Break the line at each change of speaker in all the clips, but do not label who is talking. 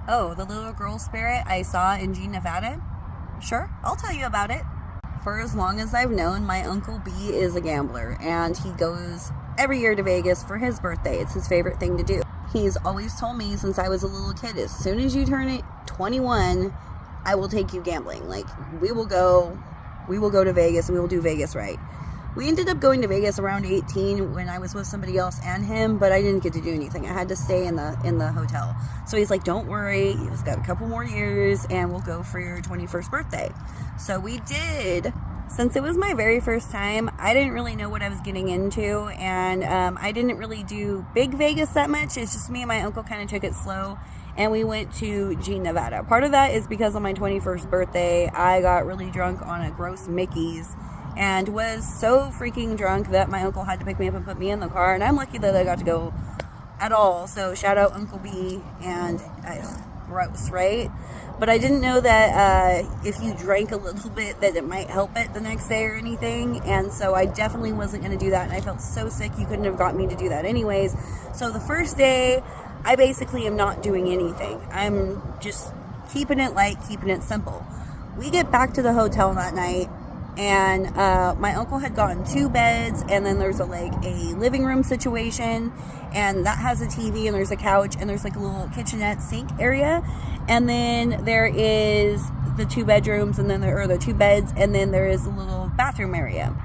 Oh, the little girl spirit I saw in G, Nevada? Sure, I'll tell you about it. For as long as I've known, my Uncle B is a gambler, and he goes every year to Vegas for his birthday. It's his favorite thing to do. He's always told me since I was a little kid, as soon as you turn 21, I will take you gambling. Like, we will go to Vegas, and we will do Vegas right. We ended up going to Vegas around 18 when I was with somebody else and him, but I didn't get to do anything. I had to stay in the hotel. So he's like, don't worry, you just got a couple more years and we'll go for your 21st birthday. So we did. Since it was my very first time, I didn't really know what I was getting into, and I didn't really do big Vegas that much. It's just me and my uncle kind of took it slow, and we went to G, Nevada. Part of that is because on my 21st birthday, I got really drunk on a gross Mickey's, and was so freaking drunk that my uncle had to pick me up and put me in the car, and I'm lucky that I got to go at all. So shout out Uncle B, and gross, right? But I didn't know that if you drank a little bit that it might help it the next day or anything, and so I definitely wasn't going to do that, and I felt so sick you couldn't have got me to do that anyways. So the first day, I basically am not doing anything. I'm just keeping it light, keeping it simple. We get back to the hotel that night, and my uncle had gotten 2 beds, and then there's a living room situation, and that has a TV, and there's a couch, and there's like a little kitchenette sink area, and then there is the 2 bedrooms, and then there are the 2 beds, and then there is a little bathroom area.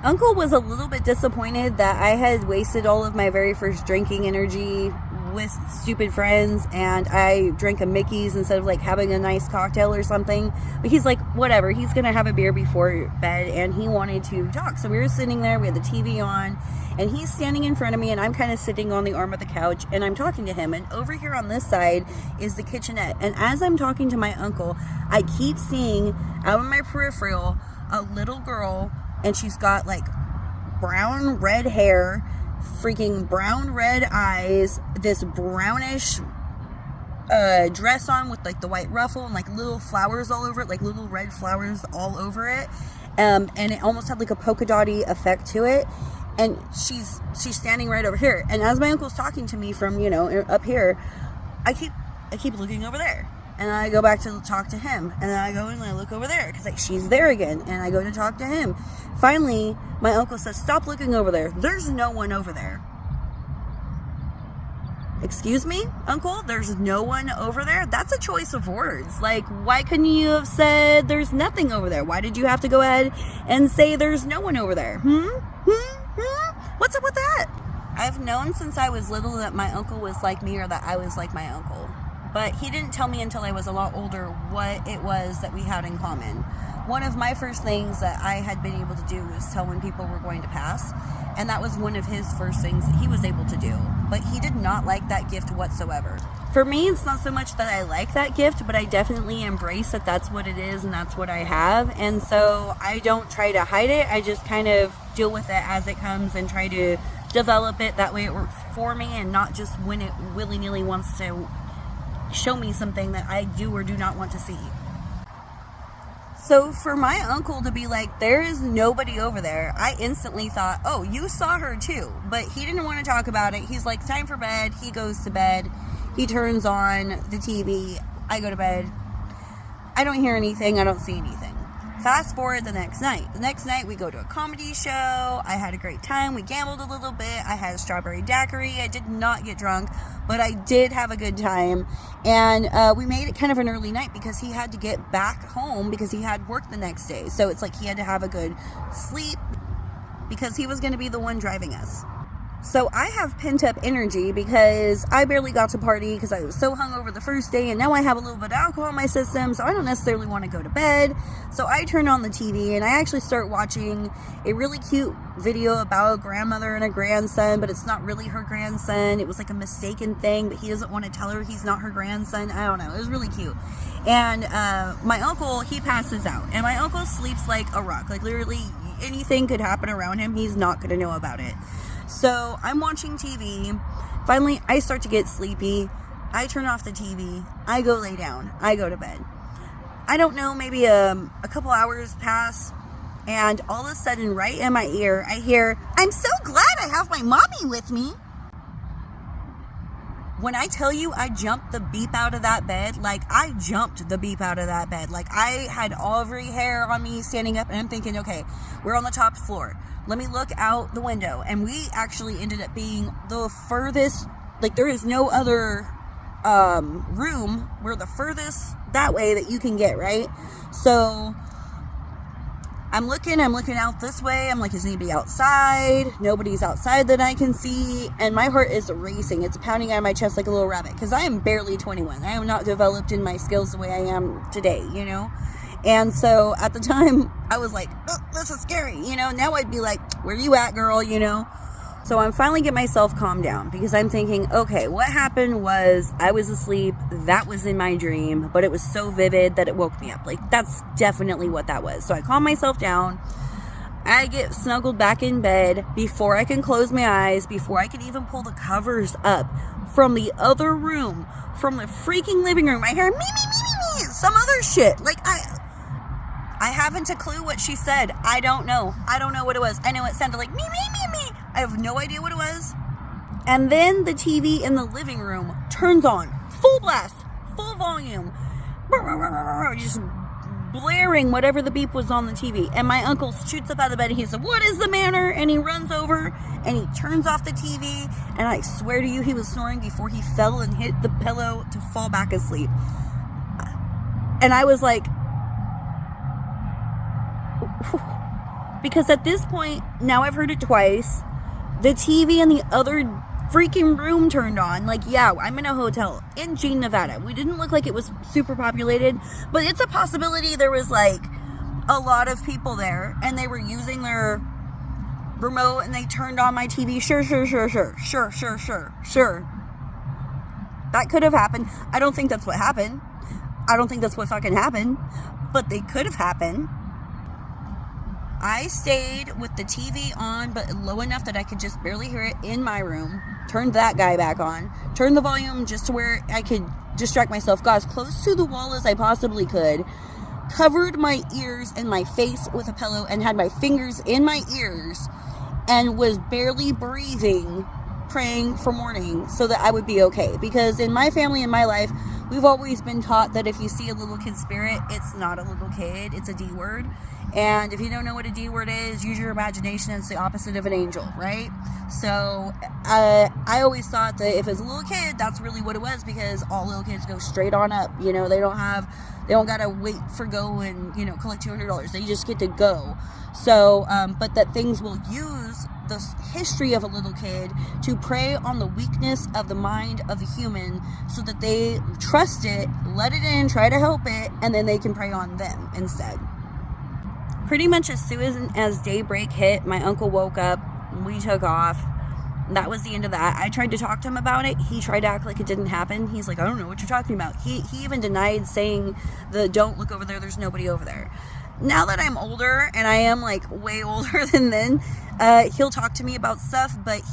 Uncle was a little bit disappointed that I had wasted all of my very first drinking energy with stupid friends, and I drank a Mickey's instead of having a nice cocktail or something. But he's like, whatever, he's gonna have a beer before bed, and he wanted to talk. So we were sitting there, we had the TV on, and he's standing in front of me, and I'm kind of sitting on the arm of the couch, and I'm talking to him. And over here on this side is the kitchenette, and as I'm talking to my uncle, I keep seeing out of my peripheral a little girl, and she's got brown red hair, freaking brown red eyes, this brownish dress on with the white ruffle and little flowers all over it, little red flowers all over it, and it almost had a polka dotty effect to it. And she's standing right over here, and as my uncle's talking to me from up here, I keep looking over there, and I go back to talk to him, and then I go and I look over there because she's there again, and I go to talk to him. Finally, my uncle says, stop looking over there. There's no one over there. Excuse me, Uncle? There's no one over there? That's a choice of words. Why couldn't you have said there's nothing over there? Why did you have to go ahead and say there's no one over there? What's up with that? I've known since I was little that my uncle was like me, or that I was like my uncle. But he didn't tell me until I was a lot older what it was that we had in common. One of my first things that I had been able to do was tell when people were going to pass, and that was one of his first things that he was able to do. But he did not like that gift whatsoever. For me, it's not so much that I like that gift, but I definitely embrace that that's what it is and that's what I have. And so I don't try to hide it. I just kind of deal with it as it comes and try to develop it that way it works for me, and not just when it willy-nilly wants to show me something that I do or do not want to see. So for my uncle to be like, there is nobody over there, I instantly thought, oh, you saw her too. But he didn't want to talk about it. He's like, time for bed. He goes to bed. He turns on the TV. I go to bed. I don't hear anything. I don't see anything. Fast forward the next night. The next night we go to a comedy show. I had a great time. We gambled a little bit. I had a strawberry daiquiri. I did not get drunk, but I did have a good time. And we made it kind of an early night because he had to get back home because he had work the next day. So it's he had to have a good sleep because he was going to be the one driving us. So I have pent up energy because I barely got to party because I was so hungover the first day, and now I have a little bit of alcohol in my system, so I don't necessarily want to go to bed. So I turn on the TV and I actually start watching a really cute video about a grandmother and a grandson, but it's not really her grandson. It was a mistaken thing, but he doesn't want to tell her he's not her grandson. I don't know. It was really cute. And my uncle, he passes out, and my uncle sleeps like a rock. Literally anything could happen around him, he's not going to know about it. So I'm watching TV. Finally, I start to get sleepy. I turn off the TV. I go lay down. I go to bed. I don't know, maybe a couple hours pass, and all of a sudden, right in my ear, I hear, "I'm so glad I have my mommy with me." When I tell you I jumped the beep out of that bed, like I jumped the beep out of that bed. Like I had every hair on me standing up, and I'm thinking, okay, we're on the top floor. Let me look out the window. And we actually ended up being the furthest, like there is no other room. We're the furthest that way that you can get, right? So I'm looking out this way. I'm like, is anybody outside? Nobody's outside that I can see. And my heart is racing. It's pounding out of my chest like a little rabbit, because I am barely 21. I am not developed in my skills the way I am today, you know? And so at the time, I was like, oh, this is scary, you know? Now I'd be like, where you at, girl, you know? So I'm finally getting myself calmed down, because I'm thinking, okay, what happened was I was asleep. That was in my dream, but it was so vivid that it woke me up. Like, that's definitely what that was. So I calm myself down. I get snuggled back in bed before I can close my eyes, before I can even pull the covers up from the other room, from the freaking living room. I hear me, some other shit. Like, I haven't a clue what she said. I don't know. I don't know what it was. I know it sounded like me. I have no idea what it was. And then the TV in the living room turns on. Full blast. Full volume. Just blaring whatever the beep was on the TV. And my uncle shoots up out of bed and he said, what is the matter? And he runs over and he turns off the TV. And I swear to you, he was snoring before he fell and hit the pillow to fall back asleep. And I was like, because at this point, now I've heard it twice, the TV in the other freaking room turned on. Like, yeah, I'm in a hotel in Jean, Nevada. We didn't look like it was super populated, but it's a possibility there was like a lot of people there and they were using their remote and they turned on my TV. Sure. That could have happened. I don't think that's what happened. I don't think that's what fucking happened, but they could have happened. I stayed with the TV on, but low enough that I could just barely hear it in my room. Turned that guy back on. Turned the volume just to where I could distract myself. Got as close to the wall as I possibly could. Covered my ears and my face with a pillow and had my fingers in my ears and was barely breathing, praying for morning so that I would be okay. Because in my family, in my life, we've always been taught that if you see a little kid spirit, it's not a little kid, it's a D word. And if you don't know what a D word is, use your imagination. It's the opposite of an angel, right? So I always thought that if it's a little kid, that's really what it was, because all little kids go straight on up. You know, they don't gotta wait for go and, you know, collect $200. They just get to go. So, but that things will use the history of a little kid to prey on the weakness of the mind of the human so that they trust it, let it in, try to help it, and then they can prey on them instead. Pretty much as soon as daybreak hit, my uncle woke up, we took off. That was the end of that. I tried to talk to him about it. He tried to act like it didn't happen. He's like, I don't know what you're talking about. He even denied saying don't look over there, there's nobody over there. Now that I'm older, and I am like way older than then, he'll talk to me about stuff, but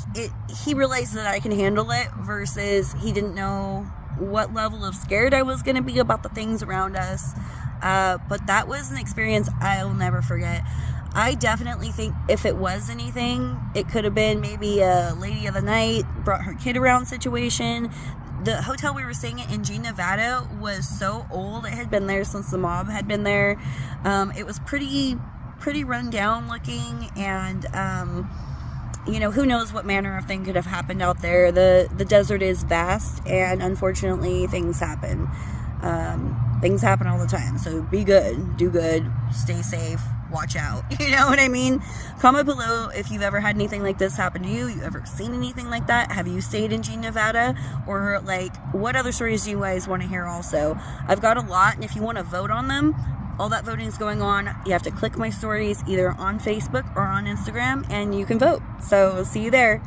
he realized that I can handle it, versus he didn't know what level of scared I was going to be about the things around us. But that was an experience I'll never forget. I definitely think if it was anything, it could have been maybe a lady of the night, brought her kid around situation. The hotel we were staying in Jean, Nevada was so old. It had been there since the mob had been there. It was pretty run down looking, and you know, who knows what manner of thing could have happened out there. The desert is vast, and unfortunately things happen. Things happen all the time. So be good, do good, stay safe, watch out. You know what I mean? Comment below if you've ever had anything like this happen to you. You ever seen anything like that? Have you stayed in Jean, Nevada? Or like, what other stories do you guys want to hear also? I've got a lot, and if you want to vote on them, all that voting is going on. You have to click my stories either on Facebook or on Instagram, and you can vote. So see you there.